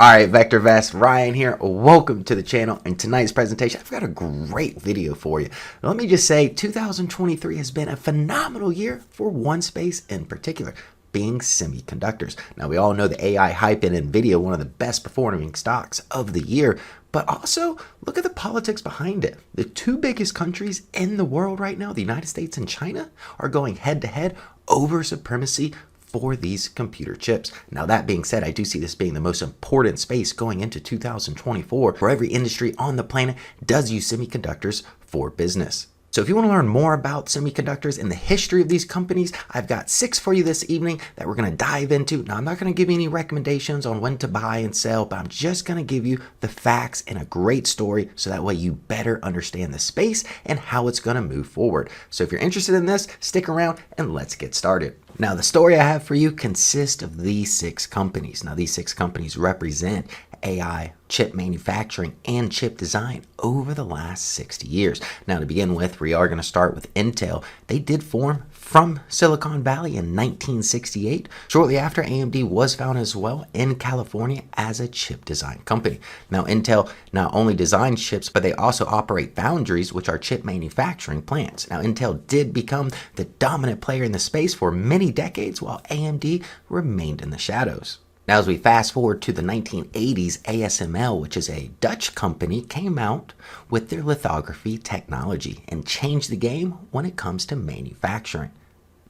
Alright, VectorVest, Ryan here. Welcome to the channel. In tonight's presentation, I've got a great video for you. Let me just say, 2023 has been a phenomenal year for one space in particular, being semiconductors. Now, we all know the AI hype in Nvidia, one of the best performing stocks of the year, but also look at the politics behind it. The two biggest countries in the world right now, the United States and China, are going head to head over supremacy for these computer chips. Now, that being said, I do see this being the most important space going into 2024, where every industry on the planet does use semiconductors for business. So if you want to learn more about semiconductors and the history of these companies, I've got 6 for you this evening that we're going to dive into. Now, I'm not going to give you any recommendations on when to buy and sell, but I'm just going to give you the facts and a great story so that way you better understand the space and how it's going to move forward. So if you're interested in this, stick around and let's get started. Now, the story I have for you consists of these 6 companies. Now, these 6 companies represent AI, chip manufacturing, and chip design over the last 60 years. Now, to begin with, we are going to start with Intel. They did form from Silicon Valley in 1968, shortly after AMD was founded as well in California as a chip design company. Now, Intel not only designs chips, but they also operate foundries, which are chip manufacturing plants. Now, Intel did become the dominant player in the space for many decades, while AMD remained in the shadows. Now, as we fast forward to the 1980s, ASML, which is a Dutch company, came out with their lithography technology and changed the game when it comes to manufacturing.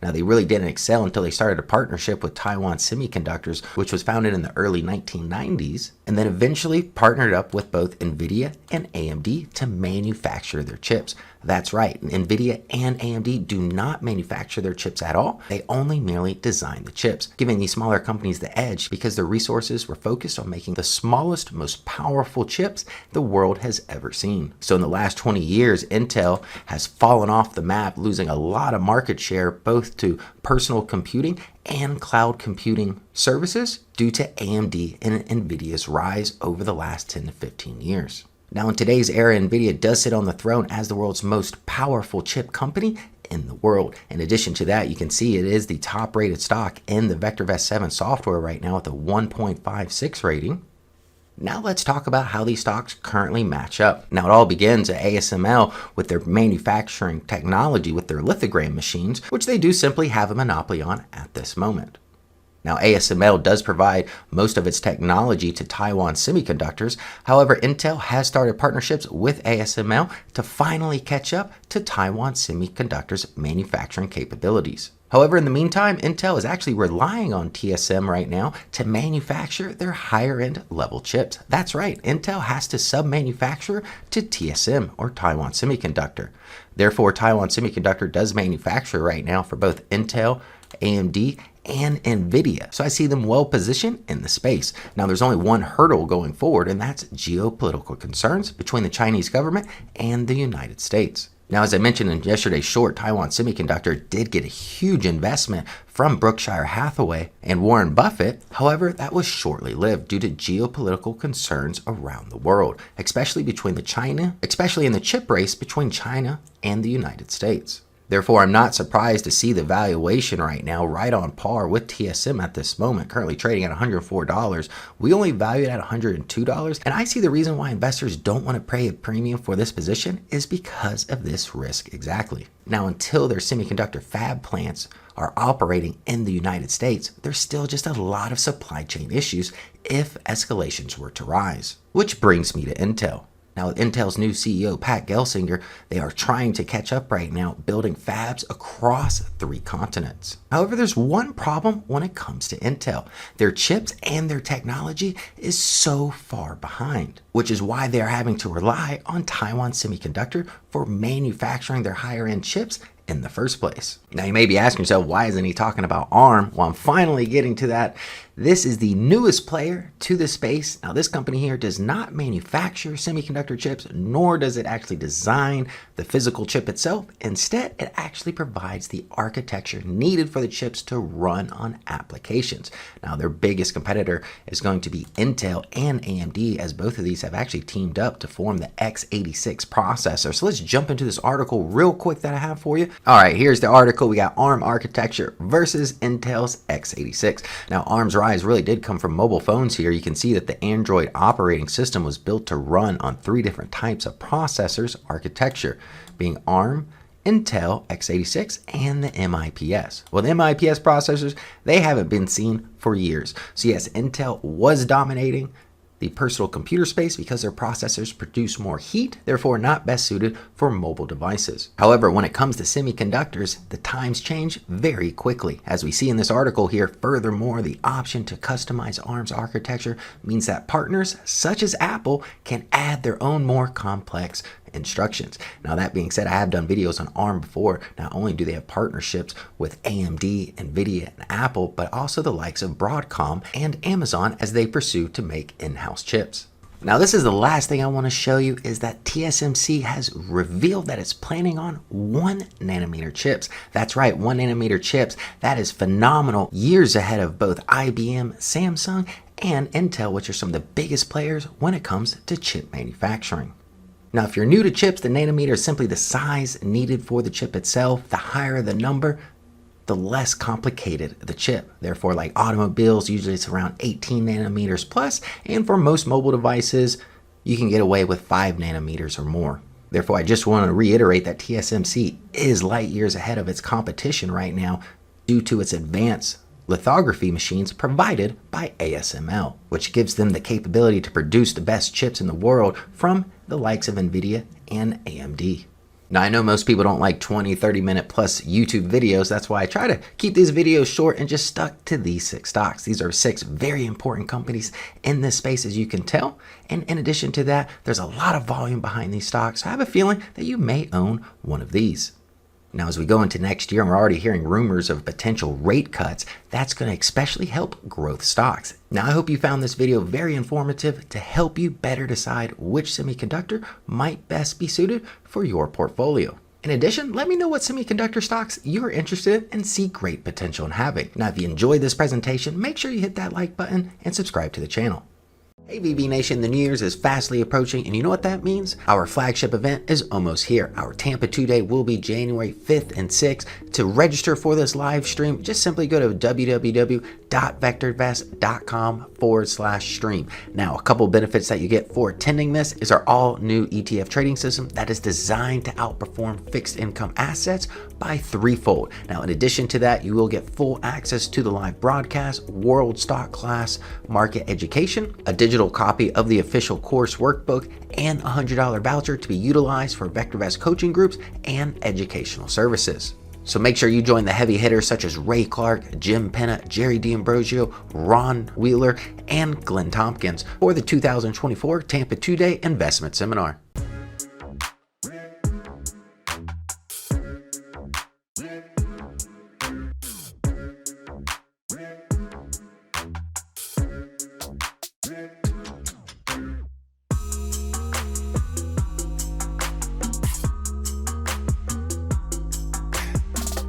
Now, they really didn't excel until they started a partnership with Taiwan Semiconductors, which was founded in the early 1990s, and then eventually partnered up with both Nvidia and AMD to manufacture their chips. That's right, Nvidia and AMD do not manufacture their chips at all. They only merely design the chips, giving these smaller companies the edge because their resources were focused on making the smallest, most powerful chips the world has ever seen. So in the last 20 years, Intel has fallen off the map, losing a lot of market share both to personal computing and cloud computing services due to AMD and Nvidia's rise over the last 10 to 15 years. Now, in today's era, Nvidia does sit on the throne as the world's most powerful chip company in the world. In addition to that, you can see it is the top rated stock in the VectorVest 7 software right now with a 1.56 rating. Now let's talk about how these stocks currently match up. Now, it all begins at ASML with their manufacturing technology with their lithogram machines, which they do simply have a monopoly on at this moment. Now, ASML does provide most of its technology to Taiwan Semiconductors. However, Intel has started partnerships with ASML to finally catch up to Taiwan Semiconductors' manufacturing capabilities. However, in the meantime, Intel is actually relying on TSM right now to manufacture their higher-end level chips. That's right, Intel has to sub-manufacture to TSM, or Taiwan Semiconductor. Therefore, Taiwan Semiconductor does manufacture right now for both Intel, AMD, and Nvidia. So I see them well positioned in the space. Now, there's only one hurdle going forward, and that's geopolitical concerns between the Chinese government and the United States. Now, as I mentioned in yesterday's short, Taiwan Semiconductor did get a huge investment from Berkshire Hathaway and Warren Buffett. However, that was shortly lived due to geopolitical concerns around the world, especially in the chip race between China and the United States. Therefore, I'm not surprised to see the valuation right now right on par with TSM at this moment, currently trading at $104. We only value it at $102, and I see the reason why investors don't want to pay a premium for this position is because of this risk exactly. Now, until their semiconductor fab plants are operating in the United States, there's still just a lot of supply chain issues if escalations were to rise. Which brings me to Intel. Now, with Intel's new CEO, Pat Gelsinger, they are trying to catch up right now, building fabs across 3 continents. However, there's one problem when it comes to Intel. Their chips and their technology is so far behind, which is why they're having to rely on Taiwan Semiconductor for manufacturing their higher-end chips in the first place. Now, you may be asking yourself, why isn't he talking about ARM? Well, I'm finally getting to that. This is the newest player to the space. Now, this company here does not manufacture semiconductor chips, nor does it actually design the physical chip itself. Instead, it actually provides the architecture needed for the chips to run on applications. Now, their biggest competitor is going to be Intel and AMD, as both of these have actually teamed up to form the x86 processor. So let's jump into this article real quick that I have for you. All right, here's the article. article, we got ARM architecture versus Intel's x86. Now, ARM's rise really did come from mobile phones here. You can see that the Android operating system was built to run on 3 different types of processors architecture, being ARM, Intel x86, and the MIPS. Well, the MIPS processors, they haven't been seen for years. So yes, Intel was dominating the personal computer space because their processors produce more heat, therefore not best suited for mobile devices. However, when it comes to semiconductors, the times change very quickly. As we see in this article here, furthermore, the option to customize ARM's architecture means that partners such as Apple can add their own more complex instructions. Now, that being said, I have done videos on ARM before. Not only do they have partnerships with AMD, Nvidia, and Apple, but also the likes of Broadcom and Amazon as they pursue to make in-house chips. Now, this is the last thing I want to show you is that TSMC has revealed that it's planning on 1 nanometer chips. That's right, 1 nanometer chips. That is phenomenal, years ahead of both IBM, Samsung, and Intel, which are some of the biggest players when it comes to chip manufacturing. Now, if you're new to chips, the nanometer is simply the size needed for the chip itself. The higher the number, the less complicated the chip. Therefore, like automobiles, usually it's around 18 nanometers plus, and for most mobile devices, you can get away with 5 nanometers or more. Therefore, I just want to reiterate that TSMC is light years ahead of its competition right now due to its advanced lithography machines provided by ASML, which gives them the capability to produce the best chips in the world from the likes of Nvidia and AMD. Now, I know most people don't like 20, 30-minute plus YouTube videos. That's why I try to keep these videos short and just stuck to these 6 stocks. These are 6 very important companies in this space, as you can tell. And in addition to that, there's a lot of volume behind these stocks. I have a feeling that you may own one of these. Now, as we go into next year, and we're already hearing rumors of potential rate cuts, that's going to especially help growth stocks. Now, I hope you found this video very informative to help you better decide which semiconductor might best be suited for your portfolio. In addition, let me know what semiconductor stocks you're interested in and see great potential in having. Now, if you enjoyed this presentation, make sure you hit that like button and subscribe to the channel. Hey VB Nation, the New Year's is fastly approaching, and you know what that means? Our flagship event is almost here. Our Tampa 2-Day will be January 5th and 6th. To register for this live stream, just simply go to www.vectorvest.com/stream. Now, a couple benefits that you get for attending this is our all-new ETF trading system that is designed to outperform fixed income assets by 3-fold. Now, in addition to that, you will get full access to the live broadcast, world stock class market education, a digital copy of the official course workbook, and a $100 voucher to be utilized for VectorVest coaching groups and educational services. So make sure you join the heavy hitters such as Ray Clark, Jim Penna, Jerry D'Ambrosio, Ron Wheeler, and Glenn Tompkins for the 2024 Tampa 2-Day Investment Seminar.